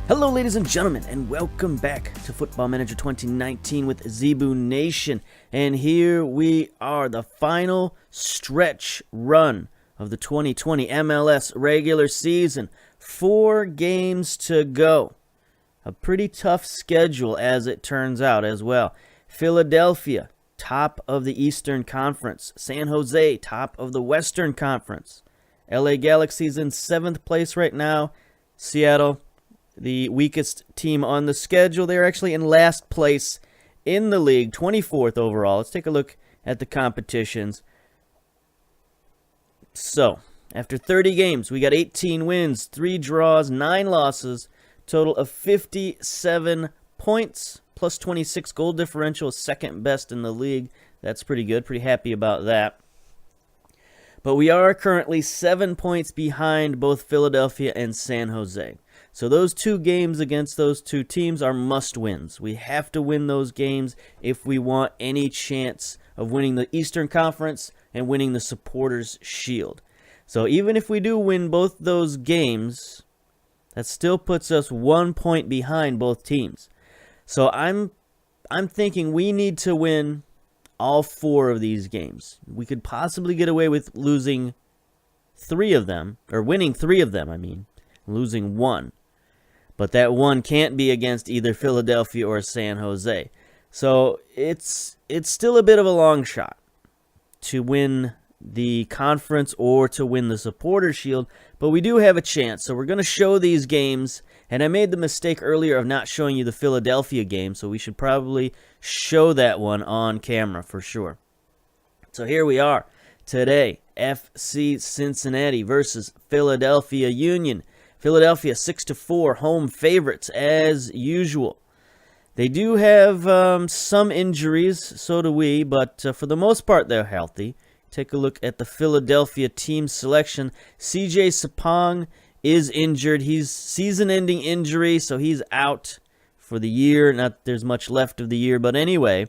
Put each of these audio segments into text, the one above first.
Hello, ladies and gentlemen, and welcome back to Football Manager 2019 with Zebu Nation. And here we are, the final stretch run of the 2020 MLS regular season. 4 games to go. A pretty tough schedule as it turns out as well. Philadelphia, top of the Eastern Conference. San Jose, top of the Western Conference. LA Galaxy's in 7th place right now. Seattle, the weakest team on the schedule. They're actually in last place in the league, 24th overall. Let's take a look at the competitions. So, after 30 games, we got 18 wins, 3 draws, 9 losses, total of 57 points, plus 26 goal differential, second best in the league. That's pretty good. Pretty happy about that. But we are currently 7 points behind both Philadelphia and San Jose. So those 2 games against those 2 teams are must-wins. We have to win those games if we want any chance of winning the Eastern Conference and winning the Supporters' Shield. So even if we do win both those games, that still puts us 1 point behind both teams. So I'm thinking we need to win all 4 of these games. We could possibly get away with losing 3 of them, or winning 3 of them, losing 1. But that 1 can't be against either Philadelphia or San Jose. So it's still a bit of a long shot to win the conference or to win the Supporters' Shield, but we do have a chance. So we're going to show these games, and I made the mistake earlier of not showing you the Philadelphia game, so we should probably show that one on camera for sure. So here we are today, FC Cincinnati versus Philadelphia Union. Philadelphia 6-4 home favorites as usual. They do have some injuries, so do we, but for the most part they're healthy. Take a look at the Philadelphia team selection. CJ Sapong is injured. He's season-ending injury, so he's out for the year. Not that there's much left of the year, but anyway,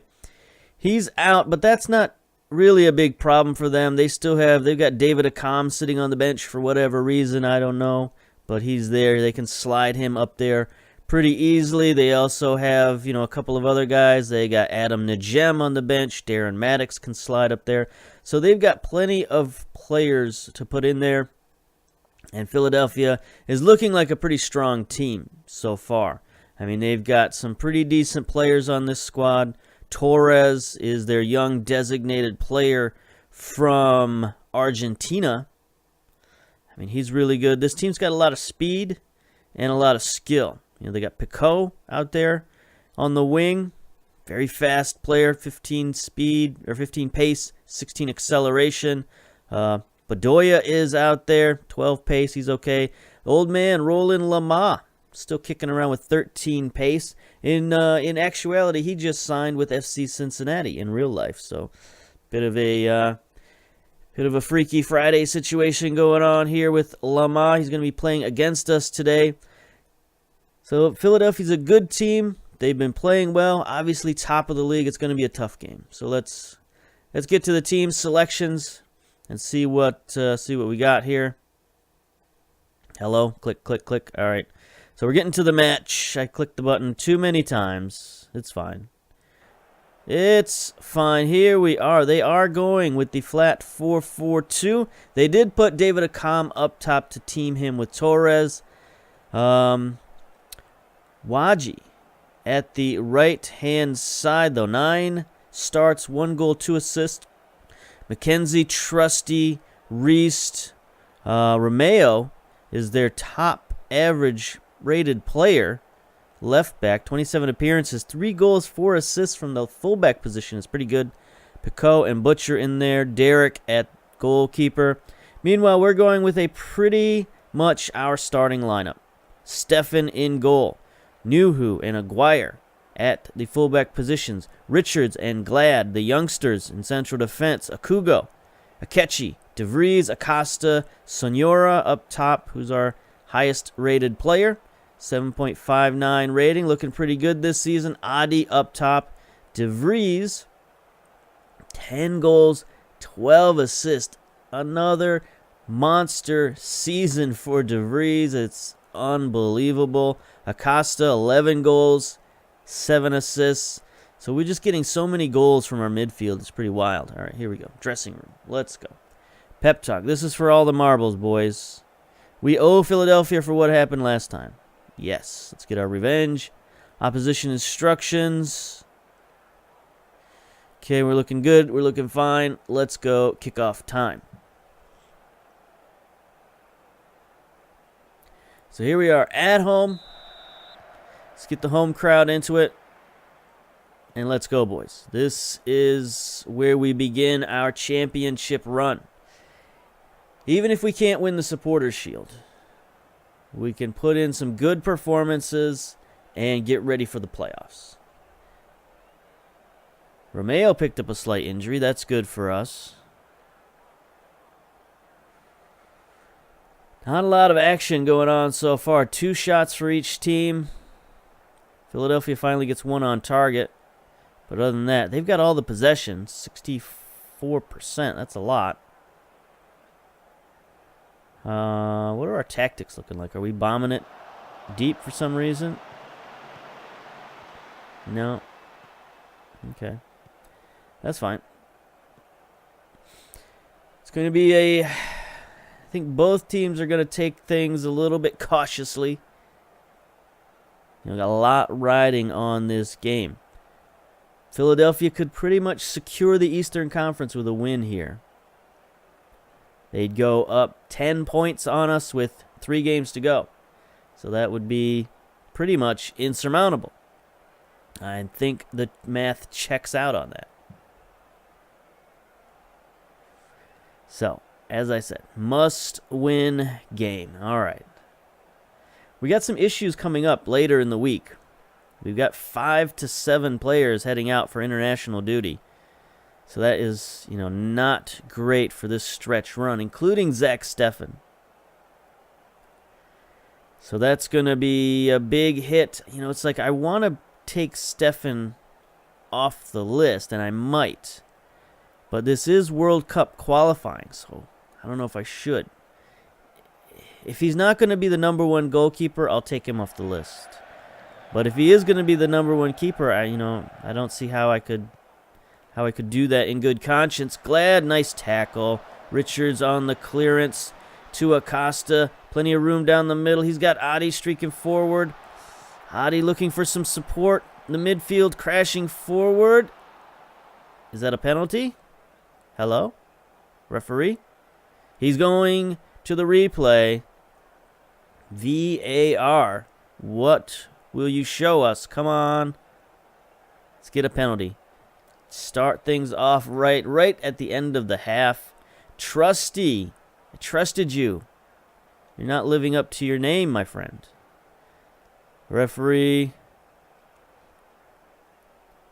he's out, but that's not really a big problem for them. They've got David Accam sitting on the bench for whatever reason, I don't know. But he's there. They can slide him up there pretty easily. They also have, a couple of other guys. They got Adam Najem on the bench. Darren Maddox can slide up there. So they've got plenty of players to put in there. And Philadelphia is looking like a pretty strong team so far. They've got some pretty decent players on this squad. Torres is their young designated player from Argentina. He's really good. This team's got a lot of speed and a lot of skill. They got Pico out there on the wing. Very fast player, 15 speed, or 15 pace, 16 acceleration. Bedoya is out there, 12 pace, he's okay. The old man, Roland Lamah, still kicking around with 13 pace. In actuality, he just signed with FC Cincinnati in real life. So, bit of a Freaky Friday situation going on here with Lamah. He's going to be playing against us today. So Philadelphia's a good team. They've been playing well. Obviously, top of the league. It's going to be a tough game. So let's get to the team selections and see what we got here. Hello, click, click, click. All right. So we're getting to the match. I clicked the button too many times. It's fine. It's fine. Here we are. They are going with the flat 4-4-2. They did put David Accam up top to team him with Torres. Waji at the right-hand side, though. 9 starts, 1 goal, 2 assists. Mackenzie, Trusty, Reist, Romeo is their top average-rated player. Left back, 27 appearances, 3 goals, 4 assists from the fullback position is pretty good. Pico and Butcher in there. Derek at goalkeeper. Meanwhile, we're going with a pretty much our starting lineup. Stefan in goal. Nuhu and Aguirre at the fullback positions. Richards and Glad, the youngsters in central defense. Akugo, Akechi, DeVries, Acosta, Sonora up top, who's our highest rated player. 7.59 rating, looking pretty good this season. Adi up top. DeVries, 10 goals, 12 assists. Another monster season for DeVries. It's unbelievable. Acosta, 11 goals, 7 assists. So we're just getting so many goals from our midfield. It's pretty wild. All right, here we go. Dressing room. Let's go. Pep talk. This is for all the marbles, boys. We owe Philadelphia for what happened last time. Yes. Let's get our revenge. Opposition instructions. Okay, we're looking good. We're looking fine. Let's go. Kickoff time. So here we are at home. Let's get the home crowd into it. And let's go, boys. This is where we begin our championship run. Even if we can't win the Supporters' Shield, we can put in some good performances and get ready for the playoffs. Romeo picked up a slight injury. That's good for us. Not a lot of action going on so far. 2 shots for each team. Philadelphia finally gets 1 on target. But other than that, they've got all the possession. 64%. That's a lot. What are our tactics looking like? Are we bombing it deep for some reason? No. Okay. That's fine. It's going to be I think both teams are going to take things a little bit cautiously. Got a lot riding on this game. Philadelphia could pretty much secure the Eastern Conference with a win here. They'd go up 10 points on us with 3 games to go. So that would be pretty much insurmountable. I think the math checks out on that. So, as I said, must-win game. All right. We got some issues coming up later in the week. We've got 5 to 7 players heading out for international duty. So that is, not great for this stretch run, including Zach Steffen. So that's going to be a big hit. It's like I want to take Steffen off the list, and I might. But this is World Cup qualifying, so I don't know if I should. If he's not going to be the number 1 goalkeeper, I'll take him off the list. But if he is going to be the number 1 keeper, I don't see how I could do that in good conscience. Glad, nice tackle. Richards on the clearance to Acosta. Plenty of room down the middle. He's got Adi streaking forward. Adi looking for some support. The midfield crashing forward. Is that a penalty? Hello? Referee? He's going to the replay. VAR. What will you show us? Come on. Let's get a penalty. Start things off right at the end of the half. Trusty. I trusted you. You're not living up to your name, my friend. Referee.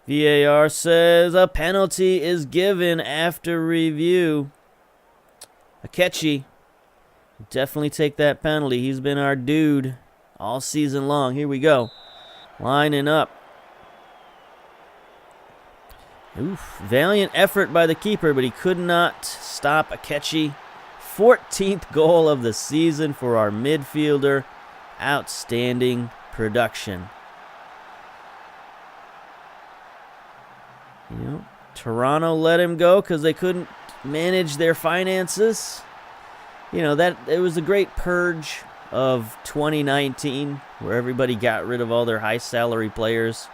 VAR says a penalty is given after review. Akechi. Definitely take that penalty. He's been our dude all season long. Here we go. Lining up. Oof. Valiant effort by the keeper, but he could not stop Akechi. 14th goal of the season for our midfielder. Outstanding production. Toronto let him go because they couldn't manage their finances. That it was a great purge of 2019 where everybody got rid of all their high salary players.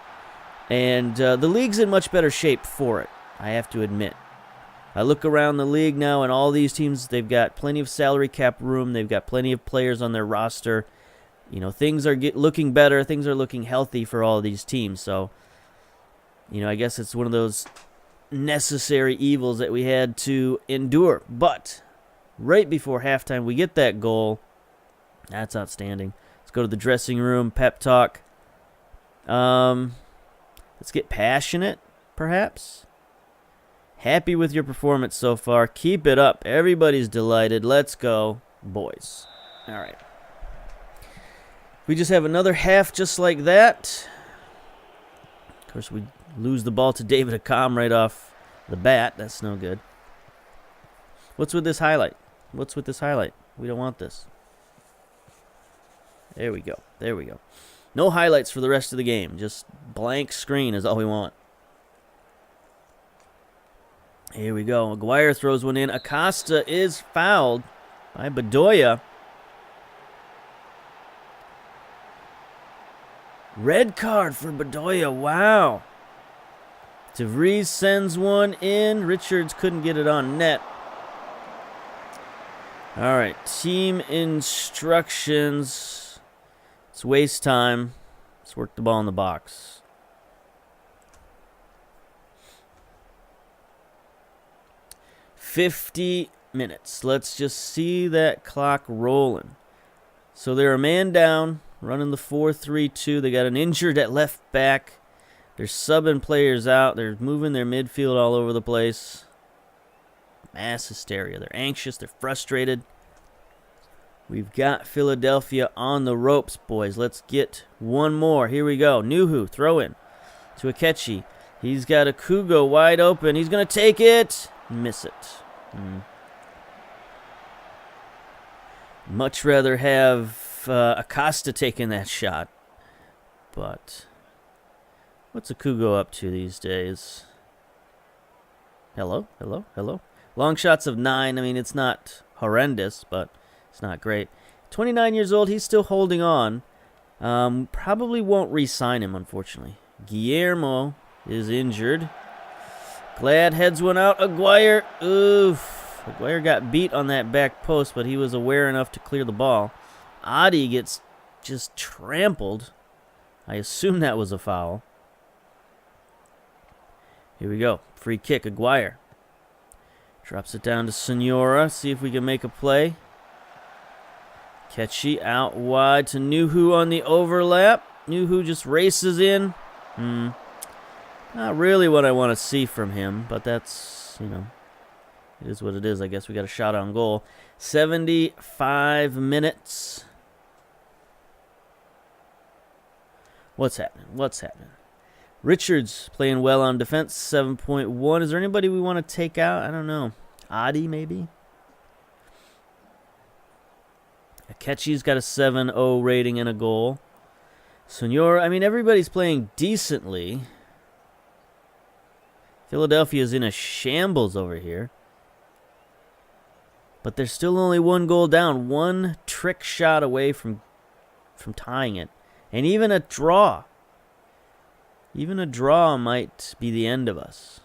And the league's in much better shape for it, I have to admit. I look around the league now, and all these teams, they've got plenty of salary cap room. They've got plenty of players on their roster. Things are looking better. Things are looking healthy for all of these teams. So, I guess it's one of those necessary evils that we had to endure. But right before halftime, we get that goal. That's outstanding. Let's go to the dressing room, pep talk. Let's get passionate, perhaps. Happy with your performance so far. Keep it up. Everybody's delighted. Let's go, boys. All right. We just have another half just like that. Of course, we lose the ball to David Accam right off the bat. That's no good. What's with this highlight? We don't want this. There we go. There we go. No highlights for the rest of the game. Just blank screen is all we want. Here we go. Aguirre throws one in. Acosta is fouled by Bedoya. Red card for Bedoya. Wow. DeVries sends one in. Richards couldn't get it on net. All right. Team instructions. It's waste time. Let's work the ball in the box. $50 minutes. Let's just see that clock rolling. So they're a man down, running the 4-3-2. They got an injured at left back. They're subbing players out. They're moving their midfield all over the place. Mass hysteria. They're anxious. They're frustrated. We've got Philadelphia on the ropes, boys. Let's get one more. Here we go. Nuhu, throw in to Akechi. He's got a Kugo wide open. He's going to take it. Miss it. Much rather have Acosta taking that shot. But what's Akugo up to these days? Hello? Long shots of 9. I mean, it's not horrendous, but it's not great. 29 years old. He's still holding on. Probably won't re-sign him, unfortunately. Guillermo is injured. Glad heads one out. Aguirre. Oof. Aguirre got beat on that back post, but he was aware enough to clear the ball. Adi gets just trampled. I assume that was a foul. Here we go. Free kick. Aguirre. Drops it down to Senora. See if we can make a play. Ketchy out wide to Nuhu on the overlap. Nuhu just races in. Not really what I want to see from him, but that's, it is what it is. I guess we got a shot on goal. 75 minutes. What's happening? Richards playing well on defense, 7.1. Is there anybody we want to take out? I don't know. Adi, maybe? Akechi's got a 7.0 rating and a goal. Senor, I mean, everybody's playing decently. Philadelphia's in a shambles over here. But they're still only one goal down. One trick shot away from tying it. And even a draw. Even a draw might be the end of us.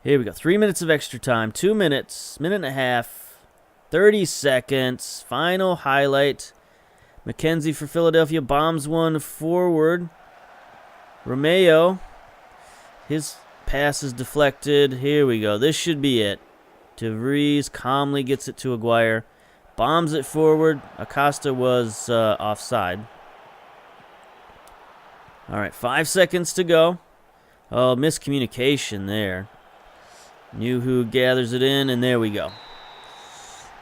Here we go. 3 minutes of extra time. 2 minutes. Minute and a half. 30 seconds. Final highlight. McKenzie for Philadelphia bombs one forward. Romeo. His pass is deflected. Here we go. This should be it. DeVries calmly gets it to Aguirre. Bombs it forward. Acosta was offside. All right, 5 seconds to go. Oh, miscommunication there. Nuhu gathers it in, and there we go.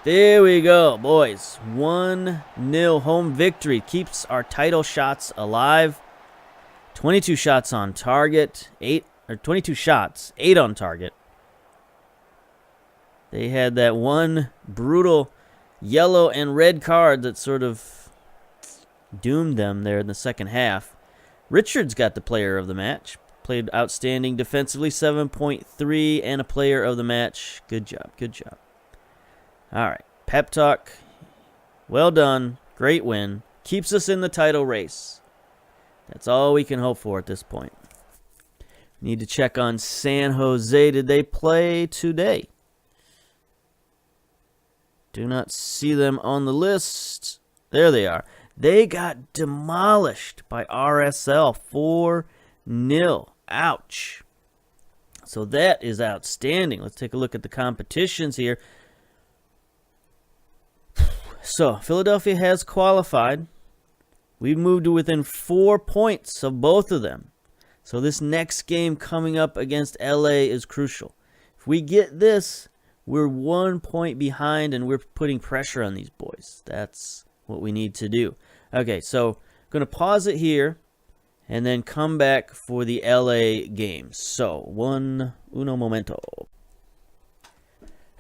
There we go, boys. 1-0 home victory. Keeps our title shots alive. 22 shots on target. 22 shots, 8 on target. They had that one brutal yellow and red card that sort of doomed them there in the second half. Richards got the player of the match. Played outstanding defensively, 7.3, and a player of the match. Good job. All right, pep talk. Well done. Great win. Keeps us in the title race. That's all we can hope for at this point. Need to check on San Jose. Did they play today? Do not see them on the list. There they are. They got demolished by RSL 4-0. Ouch. So that is outstanding. Let's take a look at the competitions here. So Philadelphia has qualified. We've moved to within 4 points of both of them. So this next game coming up against LA is crucial. If we get this, we're 1 point behind and we're putting pressure on these boys. That's what we need to do. Okay, so I'm going to pause it here and then come back for the LA game. So, uno momento.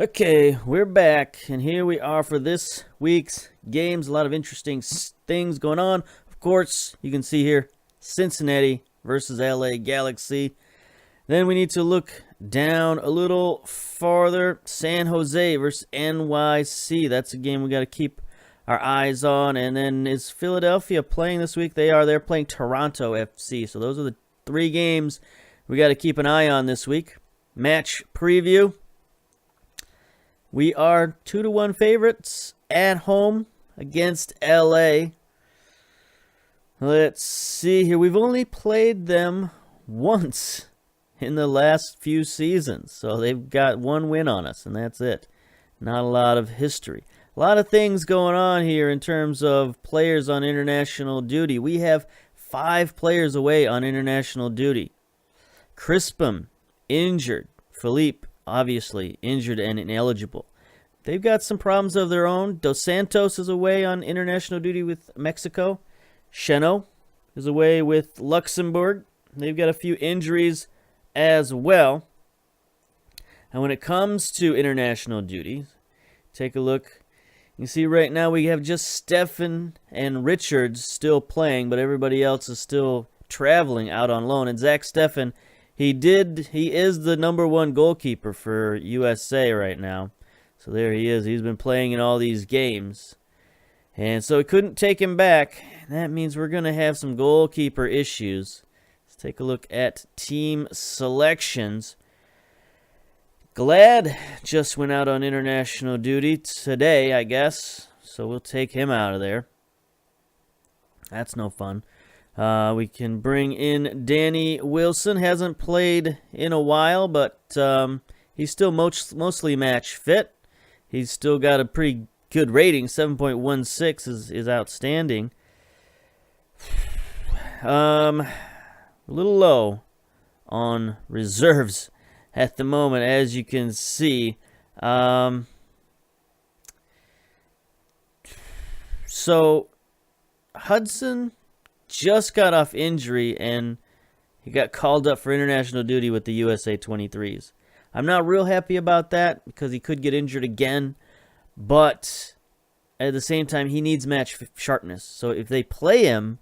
Okay, we're back, and here we are for this week's games. A lot of interesting things going on. Of course, you can see here, Cincinnati versus LA Galaxy. Then we need to look down a little farther. San Jose versus NYC. That's a game we got to keep our eyes on. And then is Philadelphia playing this week? They are. They're playing Toronto FC. So those are the 3 games we got to keep an eye on this week. Match preview. We are 2-1 favorites at home against LA. Let's see here. We've only played them once in the last few seasons. So they've got 1 win on us, and that's it. Not a lot of history. A lot of things going on here in terms of players on international duty. We have 5 players away on international duty. Crispum, injured. Philippe, obviously, injured and ineligible. They've got some problems of their own. Dos Santos is away on international duty with Mexico. Cheno is away with Luxembourg. They've got a few injuries as well. And when it comes to international duty, take a look. You see right now we have just Stefan and Richards still playing, but everybody else is still traveling out on loan. And Zach Stefan, he is the #1 goalkeeper for USA right now. So there he is. He's been playing in all these games. And so we couldn't take him back. That means we're going to have some goalkeeper issues. Let's take a look at team selections. Glad just went out on international duty today, I guess. So we'll take him out of there. That's no fun. We can bring in Danny Wilson. Hasn't played in a while, but he's still mostly match fit. He's still got a pretty good rating. 7.16 is outstanding. A little low on reserves at the moment, as you can see. So Hudson just got off injury, and he got called up for international duty with the USA 23s. I'm not real happy about that because he could get injured again, but at the same time, he needs match sharpness. So if they play him,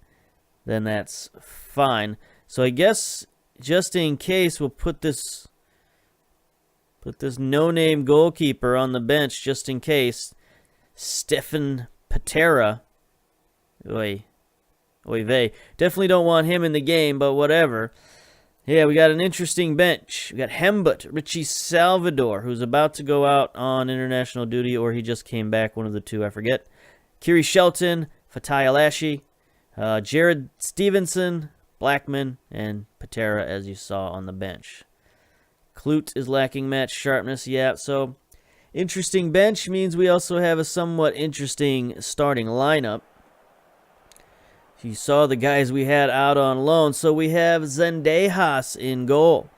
then that's fine. So I guess just in case, we'll put this no-name goalkeeper on the bench just in case. Stefan Patera. Oy vey. Definitely don't want him in the game, but whatever. Yeah, we got an interesting bench. We got Hembut, Richie Salvador, who's about to go out on international duty, or he just came back, one of the two, I forget. Kiri Shelton, Fatai Alashi, Jared Stevenson, Blackman, and Patera, as you saw on the bench. Clute is lacking match sharpness, yeah, so interesting bench means we also have a somewhat interesting starting lineup. You saw the guys we had out on loan. So we have Zendejas in goal.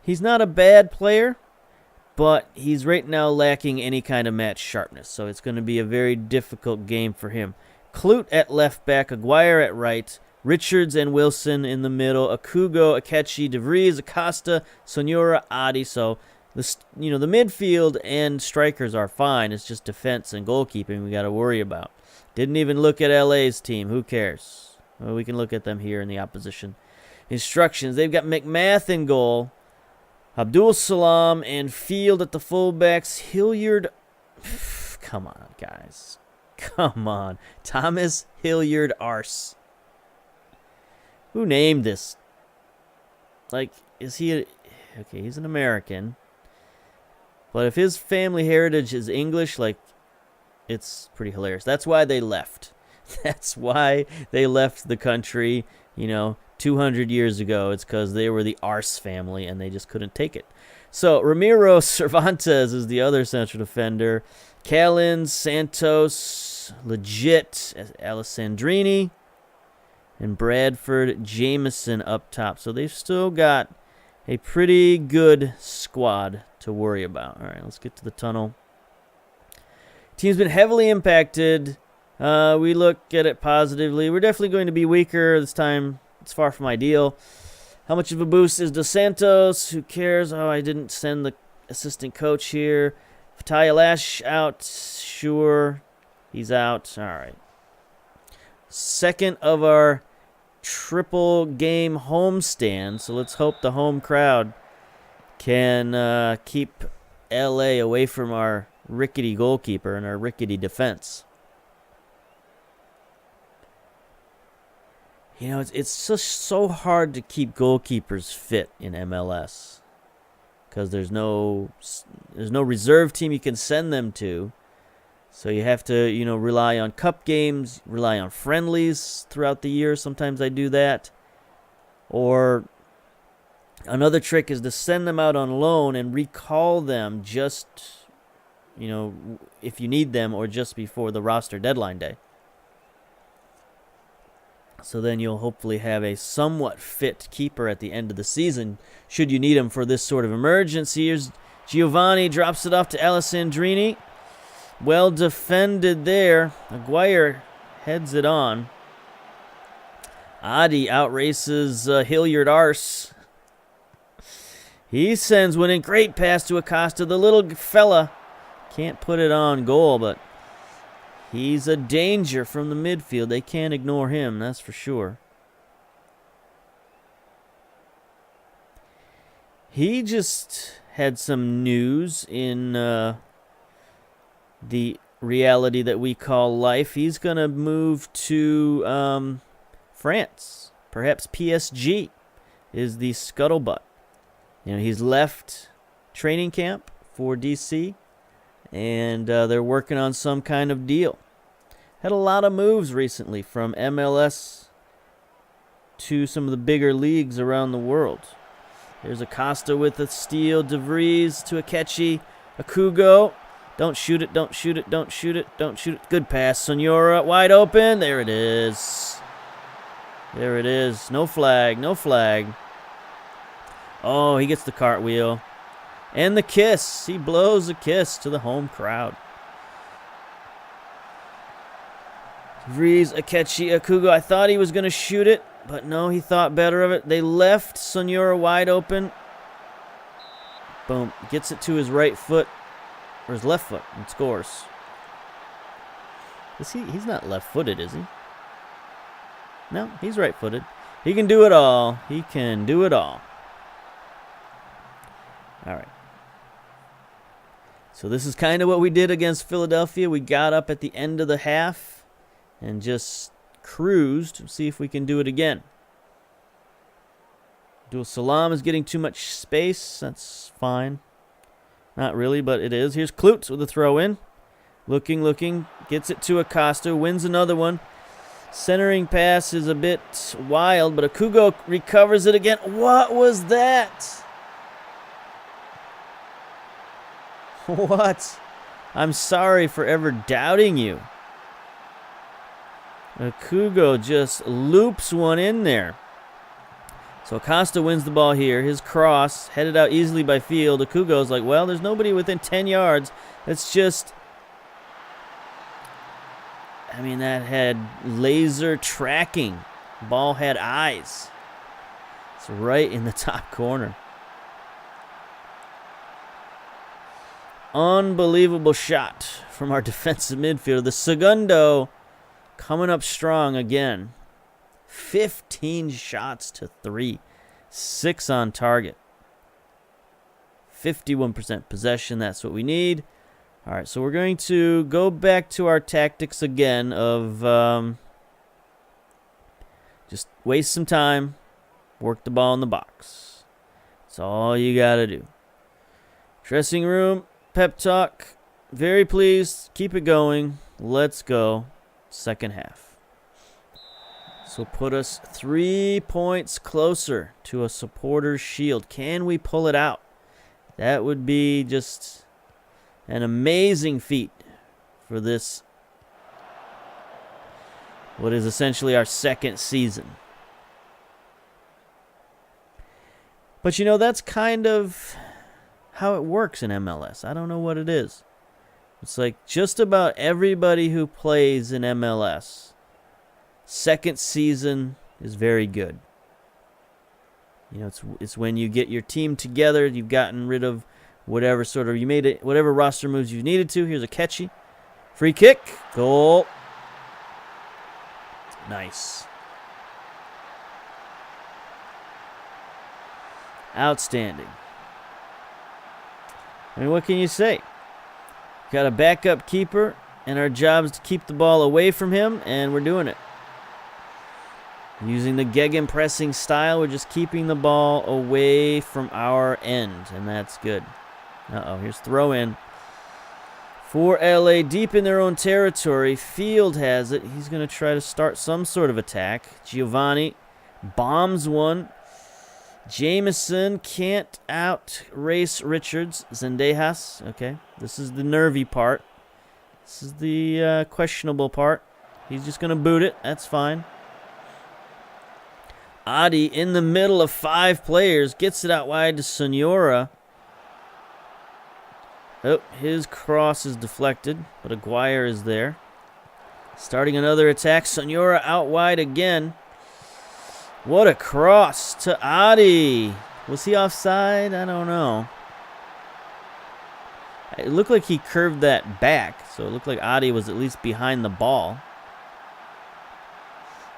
He's not a bad player, but he's right now lacking any kind of match sharpness. So it's going to be a very difficult game for him. Clute at left back, Aguirre at right, Richards and Wilson in the middle, Akugo, Akechi, DeVries, Acosta, Sonora, Adi. So the midfield and strikers are fine. It's just defense and goalkeeping we got to worry about. Didn't even look at LA's team. Who cares? Well, we can look at them here in the opposition. Instructions. They've got McMath in goal. Abdul Salam and Field at the fullbacks. Hilliard. Come on, guys. Come on. Thomas Hilliard Arce. Who named this? Like, is he okay, he's an American. But if his family heritage is English, like, it's pretty hilarious. That's why they left. That's why they left the country, 200 years ago. It's because they were the Arce family, and they just couldn't take it. So, Ramiro Cervantes is the other central defender. Callens, Santos, legit, Alessandrini, and Bradford Jameson up top. So, they've still got a pretty good squad to worry about. All right, let's get to the tunnel. Team's been heavily impacted. We look at it positively. We're definitely going to be weaker this time. It's far from ideal. How much of a boost is Dos Santos? Who cares? Oh, I didn't send the assistant coach here. Tyalash out. Sure. He's out. All right. Second of our triple game homestand. So let's hope the home crowd can keep LA away from our rickety goalkeeper and our rickety defense. You know, it's just so hard to keep goalkeepers fit in MLS because there's no reserve team you can send them to. So you have to, rely on cup games, rely on friendlies throughout the year. Sometimes I do that. Or another trick is to send them out on loan and recall them just, if you need them or just before the roster deadline day. So then you'll hopefully have a somewhat fit keeper at the end of the season should you need him for this sort of emergency. Here's Giovanni, drops it off to Alessandrini. Well defended there. Aguirre heads it on. Adi outraces Hilliard Arce. He sends one in. Great pass to Acosta. The little fella can't put it on goal, but he's a danger from the midfield. They can't ignore him, that's for sure. He just had some news in the reality that we call life. He's going to move to France. Perhaps PSG is the scuttlebutt. He's left training camp for DC, and they're working on some kind of deal. Had a lot of moves recently from MLS to some of the bigger leagues around the world. There's Acosta with a steal. De Vries to Akechi. Akugo. Don't shoot it, don't shoot it, don't shoot it, don't shoot it. Good pass, Sonora. Wide open. There it is. There it is. No flag, no flag. Oh, he gets the cartwheel. And the kiss. He blows a kiss to the home crowd. Vries, Akechi, Akugo. I thought he was going to shoot it, but no, he thought better of it. They left Sonora wide open. Boom. Gets it to his right foot, or his left foot, and scores. He's not left-footed, is he? No, he's right-footed. He can do it all. He can do it all. All right. So this is kind of what we did against Philadelphia. We got up at the end of the half and just cruised. See if we can do it again. Abdul Salam is getting too much space. That's fine. Not really, but it is. Here's Klutz with a throw-in. Looking. Gets it to Acosta. Wins another one. Centering pass is a bit wild, but Akugo recovers it again. What was that? What? I'm sorry for ever doubting you. Akugo just loops one in there. So Acosta wins the ball here. His cross, headed out easily by Field. Akugo's like, well, there's nobody within 10 yards. That's just... that had laser tracking. Ball had eyes. It's right in the top corner. Unbelievable shot from our defensive midfielder. The Segundo coming up strong again. 15 shots to 3. 6 on target. 51% possession. That's what we need. All right, so we're going to go back to our tactics again of just waste some time, work the ball in the box. That's all you got to do. Dressing room, pep talk. Very pleased. Keep it going. Let's go. Second half. So put us 3 points closer to a supporter's shield. Can we pull it out? That would be just an amazing feat for this, what is essentially our second season. But that's kind of how it works in MLS. I don't know what it is. It's like just about everybody who plays in MLS, second season is very good. It's when you get your team together, you've gotten rid of whatever sort of, you made it, whatever roster moves you needed to. Here's a catchy. Free kick. Goal. Nice. Outstanding. I mean, what can you say? Got a backup keeper, and our job is to keep the ball away from him, and we're doing it. Using the gegenpressing style, we're just keeping the ball away from our end, and that's good. Uh-oh, here's throw in. For LA, deep in their own territory. Field has it. He's going to try to start some sort of attack. Giovanni bombs one. Jameson can't outrace Richards. Zendejas. Okay, this is the nervy part. This is the questionable part. He's just going to boot it. That's fine. Adi in the middle of 5 players. Gets it out wide to Senora. Oh, his cross is deflected, but Aguirre is there. Starting another attack. Senora out wide again. What a cross to Adi. Was he offside? I don't know. It looked like he curved that back, so it looked like Adi was at least behind the ball.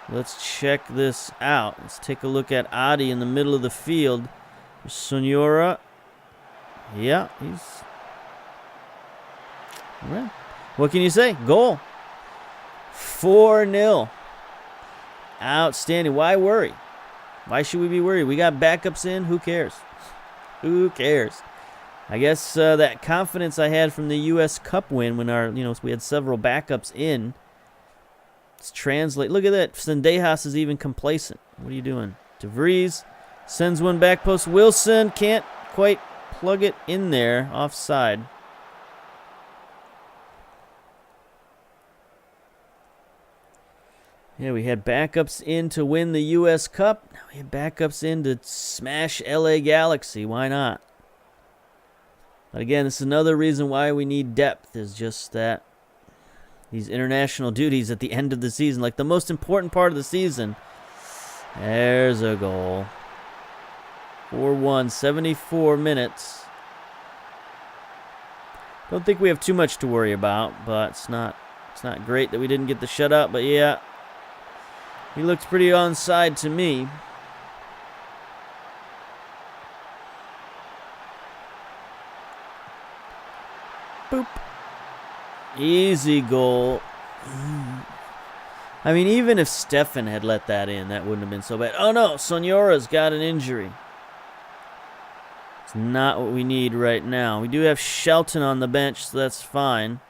Let's check this out. Let's take a look at Adi in the middle of the field. Senora. Yeah, he's... Well, what can you say? Goal. 4-0. Outstanding. Why worry? Why should we be worried? We got backups in. Who cares? Who cares? I guess that confidence I had from the U.S. Cup win when we had several backups in. Let's translate. Look at that. Zendejas is even complacent. What are you doing? DeVries sends one back post. Wilson can't quite plug it in there. Offside. Yeah, we had backups in to win the U.S. Cup. Now we have backups in to smash L.A. Galaxy. Why not? But again, this is another reason why we need depth, is just that these international duties at the end of the season, like the most important part of the season. There's a goal. 4-1, 74 minutes. Don't think we have too much to worry about, but it's not great that we didn't get the shutout, but yeah. He looks pretty onside to me. Boop. Easy goal. I mean, even if Stefan had let that in, that wouldn't have been so bad. Oh, no. Sonora's got an injury. It's not what we need right now. We do have Shelton on the bench, so that's fine.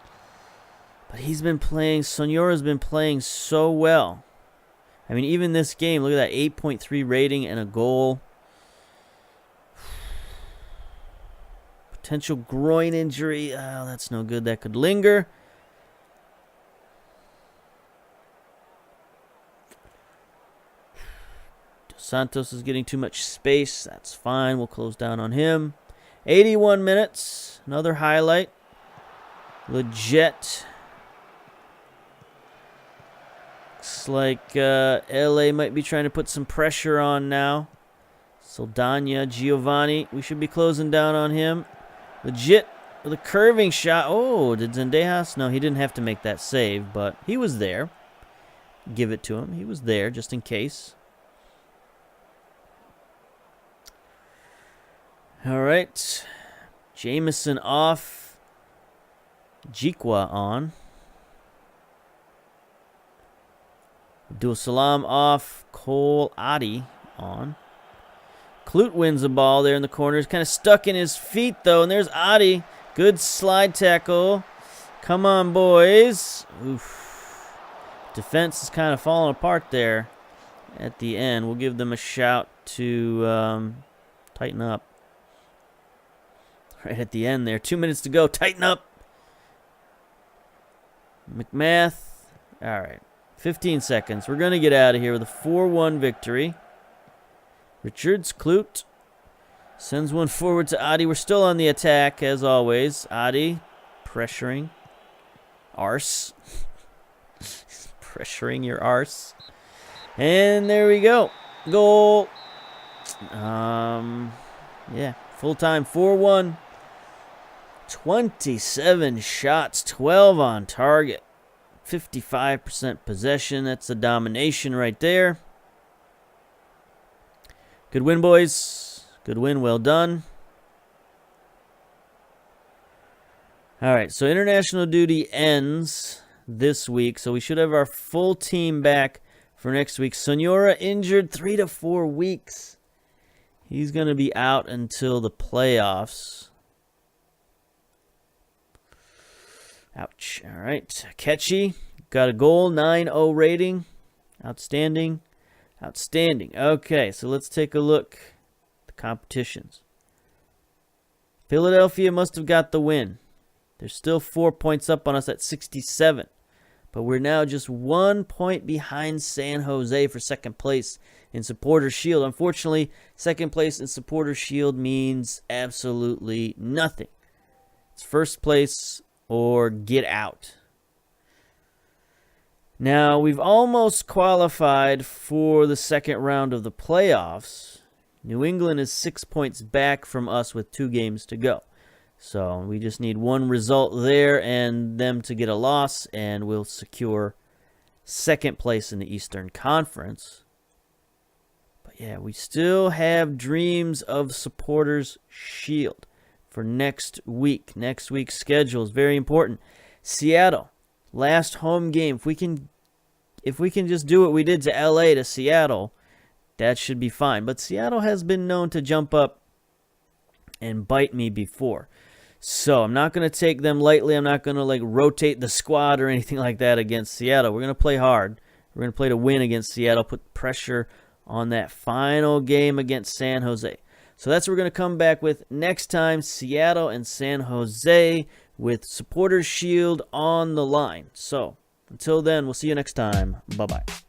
But Sonora's been playing so well. I mean, even this game, look at that 8.3 rating and a goal. Potential groin injury. Oh, that's no good. That could linger. Dos Santos is getting too much space. That's fine. We'll close down on him. 81 minutes. Another highlight. Legit. Looks like LA might be trying to put some pressure on now. Saldana, Giovanni. We should be closing down on him. Legit with a curving shot. Oh, did Zendejas? No, he didn't have to make that save, but he was there. Give it to him. He was there just in case. All right. Jameson off. Jikwa on. Abdul Salam off. Cole Adi on. Klute wins the ball there in the corner. He's kind of stuck in his feet, though. And there's Adi. Good slide tackle. Come on, boys. Oof. Defense is kind of falling apart there at the end. We'll give them a shout to tighten up. Right at the end there. 2 minutes to go. Tighten up. McMath. All right. 15 seconds. We're going to get out of here with a 4-1 victory. Richards, Klute. Sends one forward to Adi. We're still on the attack, as always. Adi pressuring. Arse. Pressuring your arse. And there we go. Goal. Yeah. Full time. 4-1. 27 shots, 12 on target. 55% possession. That's a domination right there. Good win, boys. Good win. Well done. All right, so international duty ends this week, so we should have our full team back for next week. Sonora injured 3 to 4 weeks. He's going to be out until the playoffs. Ouch. All right, Ketchy got a goal, 9.0 rating. Outstanding. Outstanding. Okay, so let's take a look at the competitions. Philadelphia must have got the win. They're still 4 points up on us at 67. But we're now just 1 point behind San Jose for second place in Supporters Shield. Unfortunately, second place in Supporters Shield means absolutely nothing. It's first place or get out. Now, we've almost qualified for the second round of the playoffs. New England is 6 points back from us with 2 games to go. So we just need one result there and them to get a loss, and we'll secure second place in the Eastern Conference. But yeah, we still have dreams of Supporters Shield for next week. Next week's schedule is very important. Seattle, last home game. If we can just do what we did to LA to Seattle, that should be fine. But Seattle has been known to jump up and bite me before. So I'm not going to take them lightly. I'm not going to rotate the squad or anything like that against Seattle. We're going to play hard. We're going to play to win against Seattle, put pressure on that final game against San Jose. So that's what we're going to come back with next time, Seattle and San Jose with Supporters Shield on the line. So until then, we'll see you next time. Bye-bye.